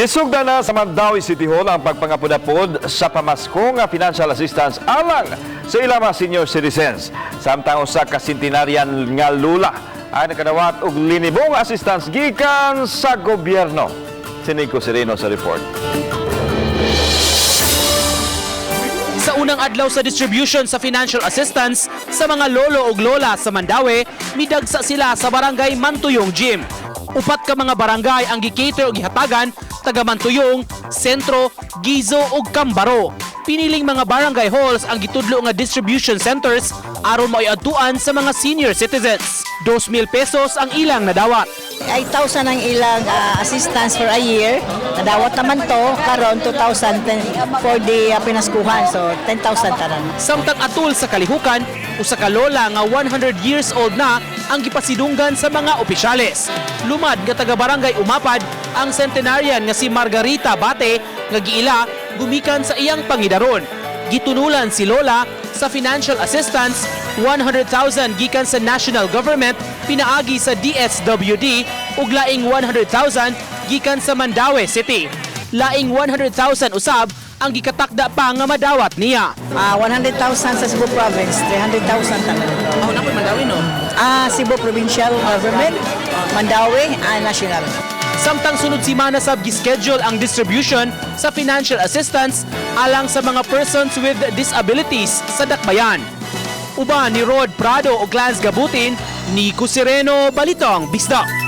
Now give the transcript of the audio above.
Gisugda na sa Mandawi City Hall ang pagpangapod-apod sa pamaskong financial assistance alang sa ilang mga senior citizens. Samtang usa ka centenarian nga lula ay nakadawat og linibong assistance gikan sa gobyerno. Si Nico Sereno sa report. Sa unang adlaw sa distribution sa financial assistance sa mga lolo ug lola sa Mandawi, midagsa sila sa barangay Mantuyong Gym. Upat ka mga barangay ang gikater og gihatagan, taga Mantuyong, Sentro, Gizo ug Cambaro. Piniling mga barangay halls ang gitudlo nga distribution centers aron maiadtuan sa mga senior citizens. 2,000 pesos ang ilang nadawat. 8,000 ang ilang assistance for a year. Nadawat naman to, karon 2,000 for the pinaskuhan. So 10,000 tanan. Samtang atul sa kalihukan, usa ka lola nga 100 years old na ang gipasidunggan sa mga opisyales. Lumad nga taga barangay Umapad ang centenarian nga si Margarita Bate nga giila gumikan sa iyang pangidaron. Gitunulan si lola sa financial assistance 100,000 gikan sa national government pinaagi sa DSWD ug laing 100,000 gikan sa Mandawi City. Laing 100,000 usab ang gikatakda pa nga madawat niya. 100,000 sa Cebu Province, 300,000 tanan. Oh, napoy Mandawi no. Cebu Provincial Government, Mandawi, National. Samtang sunod simana sab gischedule ang distribution sa financial assistance alang sa mga persons with disabilities sa Dakbayan. Uban ni Rod Prado o Lance Gabutin, Nico Sereno, Balitang Bisdak.